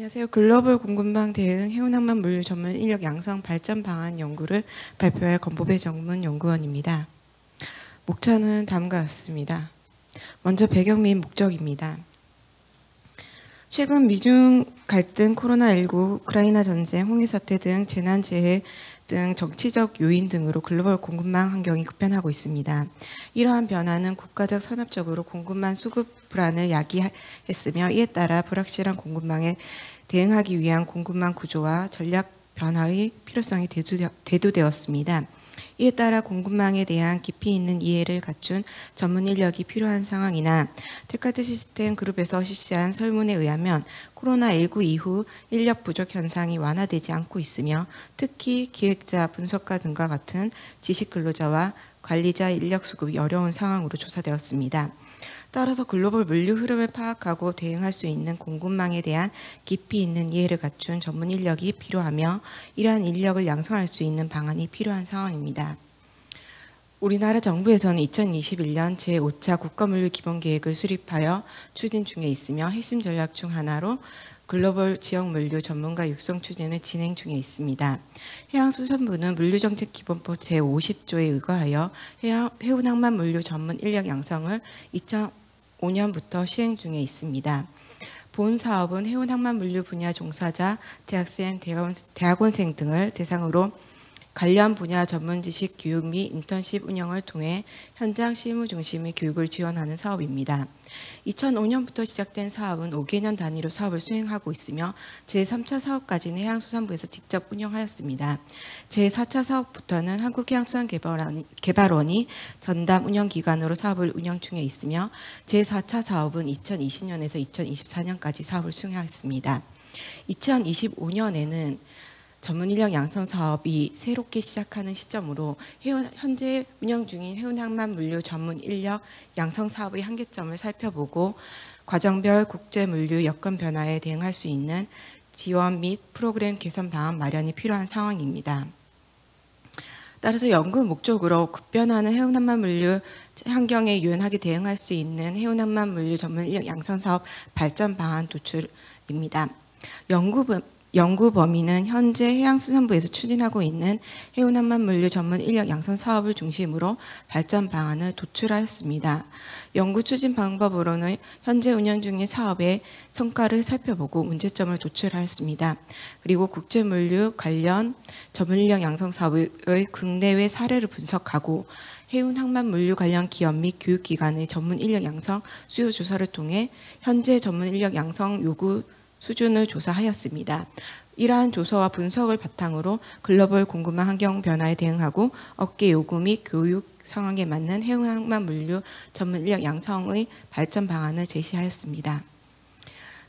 안녕하세요. 글로벌 공급망 대응 해운항만 물류 전문 인력 양성 발전 방안 연구를 발표할 건보배 전문 연구원입니다. 목차는 다음과 같습니다. 먼저 배경 및 목적입니다. 최근 미중 갈등, 코로나19, 우크라이나 전쟁, 홍해 사태 등 재난재해 등 정치적 요인 등으로 글로벌 공급망 환경이 급변하고 있습니다. 이러한 변화는 국가적 산업적으로 공급망 수급 불안을 야기했으며 이에 따라 불확실한 공급망에 대응하기 위한 공급망 구조와 전략 변화의 필요성이 대두되었습니다. 이에 따라 공급망에 대한 깊이 있는 이해를 갖춘 전문 인력이 필요한 상황이나 테카드 시스템 그룹에서 실시한 설문에 의하면 코로나19 이후 인력 부족 현상이 완화되지 않고 있으며 특히 기획자, 분석가 등과 같은 지식 근로자와 관리자 인력 수급이 어려운 상황으로 조사되었습니다. 따라서 글로벌 물류 흐름을 파악하고 대응할 수 있는 공급망에 대한 깊이 있는 이해를 갖춘 전문 인력이 필요하며 이러한 인력을 양성할 수 있는 방안이 필요한 상황입니다. 우리나라 정부에서는 2021년 제5차 국가물류 기본계획을 수립하여 추진 중에 있으며 핵심 전략 중 하나로 글로벌 지역 물류 전문가 육성 추진을 진행 중에 있습니다. 해양수산부는 물류정책기본법 제50조에 의거하여 해운항만 물류 전문 인력 양성을 2005년부터 시행 중에 있습니다. 본 사업은 해운항만 물류 분야 종사자, 대학생, 대학원생 등을 대상으로 관련 분야 전문 지식 교육 및 인턴십 운영을 통해 현장 실무 중심의 교육을 지원하는 사업입니다. 2005년부터 시작된 사업은 5개년 단위로 사업을 수행하고 있으며 제3차 사업까지는 해양수산부에서 직접 운영하였습니다. 제4차 사업부터는 한국해양수산개발원이 전담 운영기관으로 사업을 운영 중에 있으며 제4차 사업은 2020년에서 2024년까지 사업을 수행하였습니다. 2025년에는 전문 인력 양성 사업이 새롭게 시작하는 시점으로 현재 운영 중인 해운항만 물류 전문 인력 양성 사업의 한계점을 살펴보고 과정별 국제 물류 여건 변화에 대응할 수 있는 지원 및 프로그램 개선 방안 마련이 필요한 상황입니다. 따라서 연구 목적으로 급변하는 해운항만 물류 환경에 유연하게 대응할 수 있는 해운항만 물류 전문 인력 양성 사업 발전 방안 도출입니다. 연구 범위는 현재 해양수산부에서 추진하고 있는 해운항만 물류 전문 인력 양성 사업을 중심으로 발전 방안을 도출하였습니다. 연구 추진 방법으로는 현재 운영 중인 사업의 성과를 살펴보고 문제점을 도출하였습니다. 그리고 국제물류 관련 전문 인력 양성 사업의 국내외 사례를 분석하고 해운항만 물류 관련 기업 및 교육기관의 전문 인력 양성 수요 조사를 통해 현재 전문 인력 양성 요구 수준을 조사하였습니다. 이러한 조사와 분석을 바탕으로 글로벌 공급망 환경 변화에 대응하고 업계 요구 및 교육 상황에 맞는 해운항만 물류 전문 인력 양성의 발전 방안을 제시하였습니다.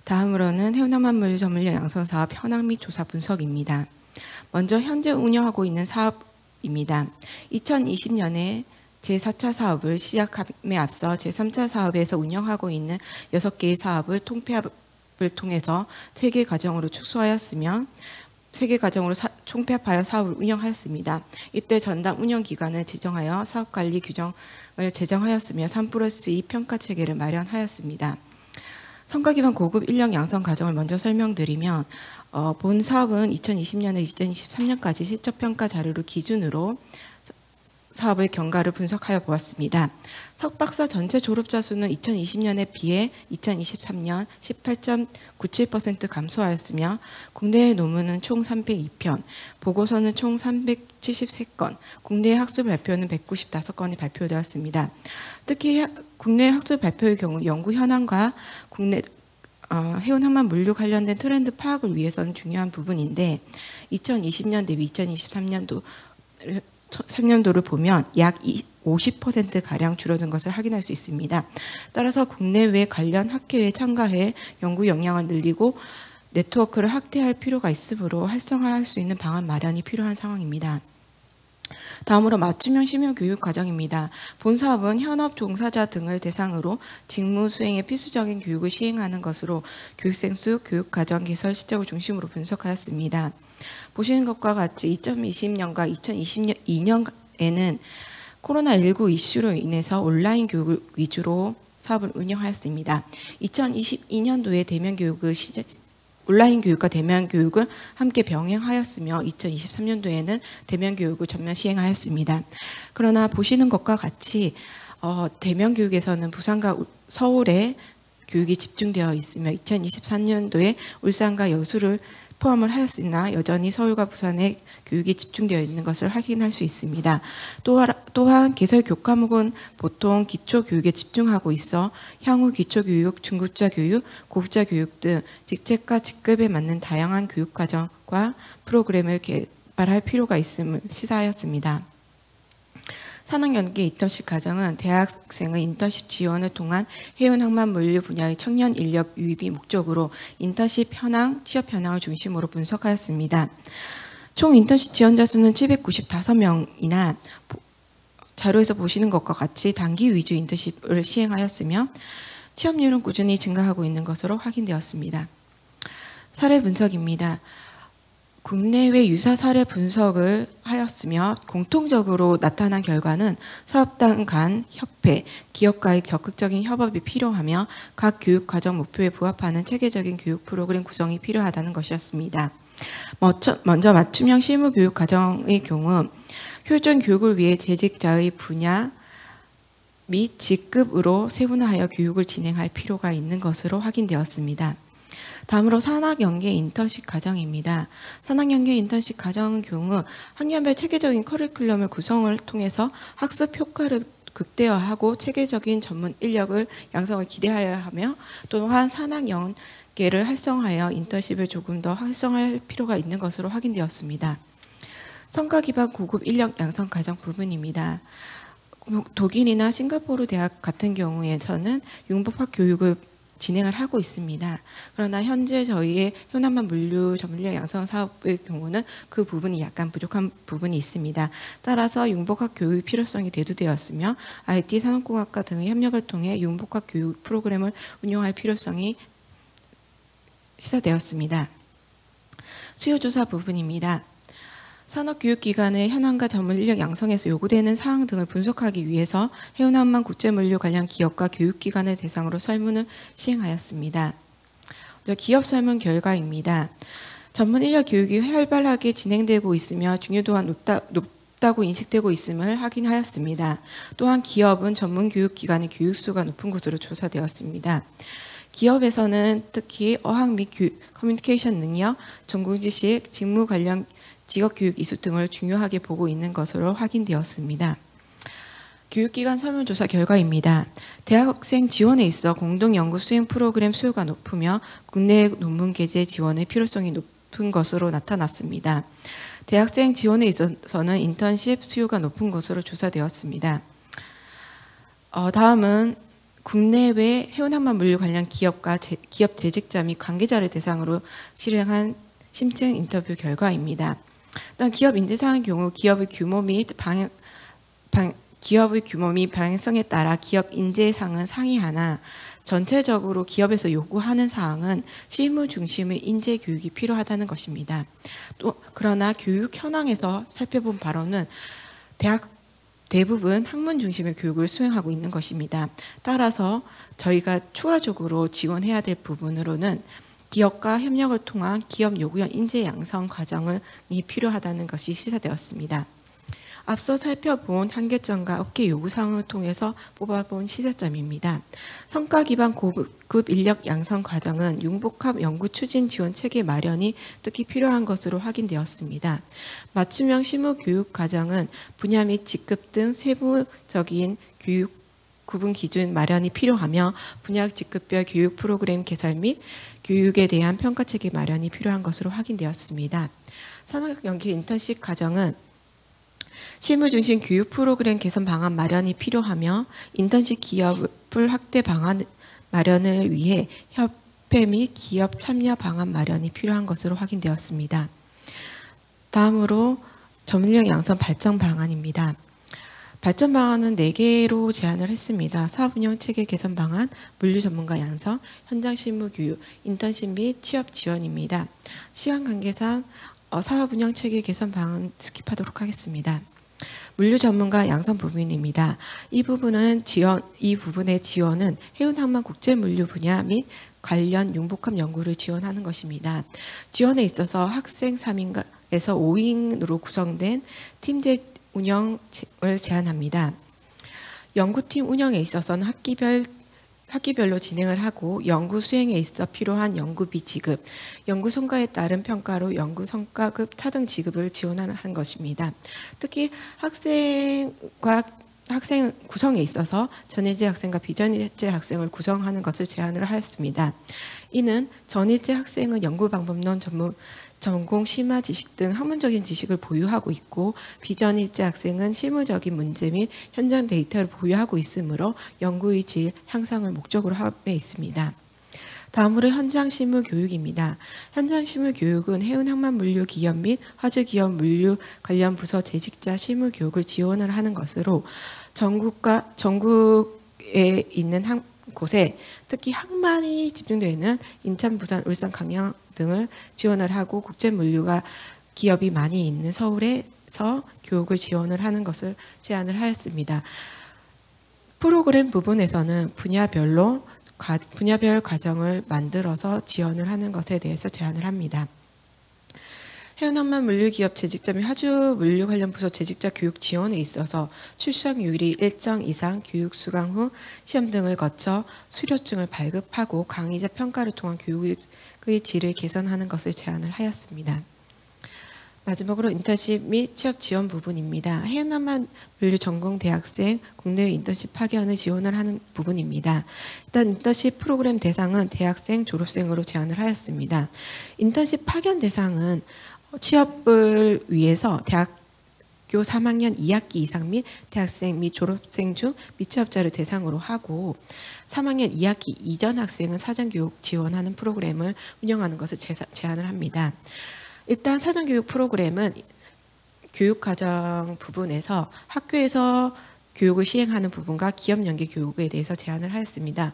다음으로는 해운항만 물류 전문 인력 양성 사업 현황 및 조사 분석입니다. 먼저 현재 운영하고 있는 사업입니다. 2020년에 제4차 사업을 시작함에 앞서 제3차 사업에서 운영하고 있는 6개의 사업을 통폐합을 통해서 3개 과정으로 축소하였으며 3개 과정으로 총폐합하여 사업을 운영하였습니다. 이때 전담 운영기관을 지정하여 사업관리 규정을 제정하였으며 3+2 평가체계를 마련하였습니다. 성과기반 고급 인력 양성 과정을 먼저 설명드리면 본 사업은 2020년에 2023년까지 실적평가 자료를 기준으로 사업의 경과를 분석하여 보았습니다. 석박사 전체 졸업자 수는 2020년에 비해 2023년 18.97% 감소하였으며 국내의 논문은 총 302편, 보고서는 총 373건, 국내 학술 발표는 195건이 발표되었습니다. 특히 국내 학술 발표의 경우 연구 현황과 국내 해운항만 물류 관련된 트렌드 파악을 위해서는 중요한 부분인데 2020년 대비 2023년도를 보면 약 50%가량 줄어든 것을 확인할 수 있습니다. 따라서 국내외 관련 학회에 참가해 연구 역량을 늘리고 네트워크를 확대할 필요가 있으므로 활성화할 수 있는 방안 마련이 필요한 상황입니다. 다음으로 맞춤형 심요 교육 과정입니다. 본 사업은 현업 종사자 등을 대상으로 직무 수행에 필수적인 교육을 시행하는 것으로 교육생 수, 교육 과정 개설 시적을 중심으로 분석하였습니다. 보시는 것과 같이 2020년과 2022년에는 코로나19 이슈로 인해서 온라인 교육을 위주로 사업을 운영하였습니다. 2022년도에 대면 교육을 온라인 교육과 대면 교육을 함께 병행하였으며 2023년도에는 대면 교육을 전면 시행하였습니다. 그러나 보시는 것과 같이 대면 교육에서는 부산과 서울에 교육이 집중되어 있으며 2023년도에 울산과 여수를 포함을 하였으나 여전히 서울과 부산에 교육이 집중되어 있는 것을 확인할 수 있습니다. 또한 개설 교과목은 보통 기초교육에 집중하고 있어 향후 기초교육, 중급자 교육, 고급자 교육 등 직책과 직급에 맞는 다양한 교육과정과 프로그램을 개발할 필요가 있음을 시사하였습니다. 산학연계 인턴십 과정은 대학생의 인턴십 지원을 통한 해운항만물류 분야의 청년 인력 유입이 목적으로 인턴십 현황, 취업 현황을 중심으로 분석하였습니다. 총 인턴십 지원자 수는 795명이나 자료에서 보시는 것과 같이 단기 위주 인턴십을 시행하였으며 취업률은 꾸준히 증가하고 있는 것으로 확인되었습니다. 사례 분석입니다. 국내외 유사 사례 분석을 하였으며 공통적으로 나타난 결과는 사업단 간 협회, 기업과의 적극적인 협업이 필요하며 각 교육 과정 목표에 부합하는 체계적인 교육 프로그램 구성이 필요하다는 것이었습니다. 먼저 맞춤형 실무 교육 과정의 경우 효율적인 교육을 위해 재직자의 분야 및 직급으로 세분화하여 교육을 진행할 필요가 있는 것으로 확인되었습니다. 다음으로 산학연계 인턴십 과정입니다. 산학연계 인턴십 과정의 경우 학년별 체계적인 커리큘럼을 구성을 통해서 학습 효과를 극대화하고 체계적인 전문 인력을 양성을 기대하여야 하며 또한 산학연계를 활성화하여 인턴십을 조금 더 활성화할 필요가 있는 것으로 확인되었습니다. 성과 기반 고급 인력 양성 과정 부분입니다. 독일이나 싱가포르 대학 같은 경우에서는 융복합 교육을 진행을 하고 있습니다. 그러나 현재 저희의 현안만 물류 전문인력 양성 사업의 경우는 그 부분이 약간 부족한 부분이 있습니다. 따라서 융복합 교육의 필요성이 대두되었으며 IT 산업공학과 등의 협력을 통해 융복합 교육 프로그램을 운영할 필요성이 시사되었습니다. 수요조사 부분입니다. 산업교육기관의 현황과 전문인력 양성에서 요구되는 사항 등을 분석하기 위해서 해운항만 국제물류 관련 기업과 교육기관을 대상으로 설문을 시행하였습니다. 기업 설문 결과입니다. 전문인력 교육이 활발하게 진행되고 있으며 중요도가 높다고 인식되고 있음을 확인하였습니다. 또한 기업은 전문교육기관의 교육수가 높은 것으로 조사되었습니다. 기업에서는 특히 어학 및 커뮤니케이션 능력, 전공지식, 직무 관련 직업교육 이수 등을 중요하게 보고 있는 것으로 확인되었습니다. 교육기관 설문조사 결과입니다. 대학생 지원에 있어 공동연구 수행 프로그램 수요가 높으며 국내 논문 게재 지원의 필요성이 높은 것으로 나타났습니다. 대학생 지원에 있어서는 인턴십 수요가 높은 것으로 조사되었습니다. 다음은 국내외 해운항만 물류 관련 기업과 기업 재직자 및 관계자를 대상으로 실행한 심층 인터뷰 결과입니다. 또한 기업 인재상의 경우 기업의 규모 및 방향성에 따라 기업 인재상은 상이하나 전체적으로 기업에서 요구하는 사항은 실무 중심의 인재 교육이 필요하다는 것입니다. 또 그러나 교육 현황에서 살펴본 바로는 대학 대부분 학문 중심의 교육을 수행하고 있는 것입니다. 따라서 저희가 추가적으로 지원해야 될 부분으로는 기업과 협력을 통한 기업 요구형 인재 양성 과정이 필요하다는 것이 시사되었습니다. 앞서 살펴본 한계점과 업계 요구사항을 통해서 뽑아본 시사점입니다. 성과 기반 고급 인력 양성 과정은 융복합 연구 추진 지원 체계 마련이 특히 필요한 것으로 확인되었습니다. 맞춤형 실무 교육 과정은 분야 및 직급 등 세부적인 교육 구분 기준 마련이 필요하며 분야 직급별 교육 프로그램 개설 및 교육에 대한 평가 체계 마련이 필요한 것으로 확인되었습니다. 산학연계 인턴십 과정은 실무 중심 교육 프로그램 개선 방안 마련이 필요하며 인턴십 기업을 확대 방안 마련을 위해 협회 및 기업 참여 방안 마련이 필요한 것으로 확인되었습니다. 다음으로 전문인력 양성 발전 방안입니다. 발전 방안은 4개로 제안을 했습니다. 사업운영 체계 개선 방안, 물류 전문가 양성, 현장 실무 교육, 인턴십 및 취업 지원입니다. 시간 관계상 사업운영 체계 개선 방안 스킵하도록 하겠습니다. 물류 전문가 양성 부분입니다. 이 부분의 지원은 해운항만 국제물류 분야 및 관련 융복합 연구를 지원하는 것입니다. 지원에 있어서 학생 3인에서 5인으로 구성된 팀제 운영을 제안합니다. 연구팀 운영에 있어서는 학기별로 진행을 하고 연구 수행에 있어 필요한 연구비 지급, 연구 성과에 따른 평가로 연구 성과급 차등 지급을 지원하는 것입니다. 특히 학생 구성에 있어서 전일제 학생과 비전일제 학생을 구성하는 것을 제안을 하였습니다. 이는 전일제 학생은 연구 방법론 전공 심화 지식 등 학문적인 지식을 보유하고 있고 비전일제 학생은 실무적인 문제 및 현장 데이터를 보유하고 있으므로 연구의 질 향상을 목적으로 하고 있습니다. 다음으로 현장 실무 교육입니다. 현장 실무 교육은 해운항만물류기업 및 화주기업 물류 관련 부서 재직자 실무 교육을 지원을 하는 것으로 전국에 있는 곳에 특히 항만이 집중되어 있는 인천, 부산, 울산, 강양 등을 지원을 하고 국제물류가 기업이 많이 있는 서울에서 교육을 지원을 하는 것을 제안을 하였습니다. 프로그램 부분에서는 분야별 과정을 만들어서 지원을 하는 것에 대해서 제안을 합니다. 해운항만 물류기업 재직자 및 화주 물류 관련 부서 재직자 교육 지원에 있어서 출석률이 일정 이상 교육 수강 후 시험 등을 거쳐 수료증을 발급하고 강의자 평가를 통한 교육의 질을 개선하는 것을 제안을 하였습니다. 마지막으로 인턴십 및 취업 지원 부분입니다. 해운항만 물류 전공 대학생 국내외 인턴십 파견을 지원을 하는 부분입니다. 일단 인턴십 프로그램 대상은 대학생, 졸업생으로 제안을 하였습니다. 인턴십 파견 대상은 취업을 위해서 대학교 3학년 2학기 이상 및 대학생 및 졸업생 중 미취업자를 대상으로 하고 3학년 2학기 이전 학생은 사전교육 지원하는 프로그램을 운영하는 것을 제안을 합니다. 일단 사전교육 프로그램은 교육과정 부분에서 학교에서 교육을 시행하는 부분과 기업 연계 교육에 대해서 제안을 하였습니다.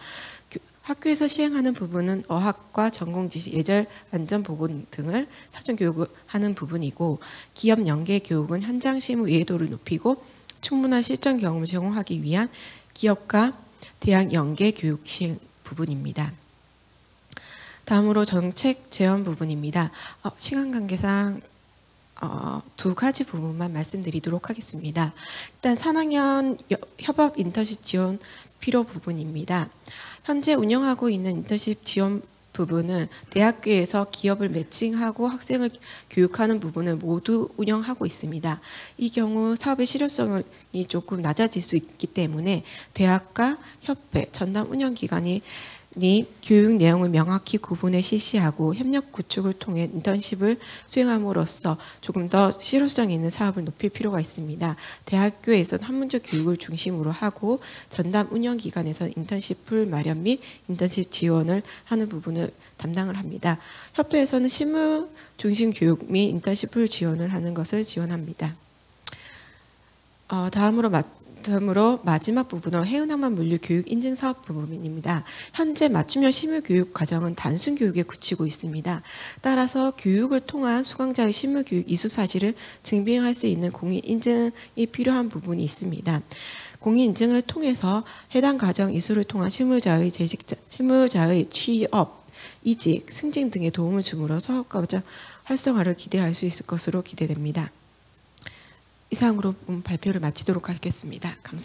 학교에서 시행하는 부분은 어학과 전공지식, 예절, 안전보건 등을 사전교육을 하는 부분이고 기업 연계 교육은 현장 실무 이해도를 높이고 충분한 실전 경험을 제공하기 위한 기업과 대학 연계 교육 시행 부분입니다. 다음으로 정책 제언 부분입니다. 시간 관계상 두 가지 부분만 말씀드리도록 하겠습니다. 일단 3학년 협업 인턴십 지원 필요 부분입니다. 현재 운영하고 있는 인턴십 지원 부분은 대학교에서 기업을 매칭하고 학생을 교육하는 부분을 모두 운영하고 있습니다. 이 경우 사업의 실효성이 조금 낮아질 수 있기 때문에 대학과 협회, 전담 운영기관이 교육 내용을 명확히 구분해 실시하고 협력 구축을 통해 인턴십을 수행함으로써 조금 더 실효성 있는 사업을 높일 필요가 있습니다. 대학교에서는 학문적 교육을 중심으로 하고 전담 운영기관에서 인턴십 풀 마련 및 인턴십 지원을 하는 부분을 담당을 합니다. 협회에서는 실무 중심 교육 및 인턴십 풀 지원을 하는 것을 지원합니다. 다음으로 마지막 부분은 해운항만 물류 교육 인증 사업 부분입니다. 현재 맞춤형 실무 교육 과정은 단순 교육에 그치고 있습니다. 따라서 교육을 통한 수강자의 실무 교육 이수 사실을 증빙할 수 있는 공인 인증이 필요한 부분이 있습니다. 공인 인증을 통해서 해당 과정 이수를 통한 실무자의 취업, 이직, 승진 등의 도움을 줌으로 사업 과정 활성화를 기대할 수 있을 것으로 기대됩니다. 이상으로 발표를 마치도록 하겠습니다. 감사합니다.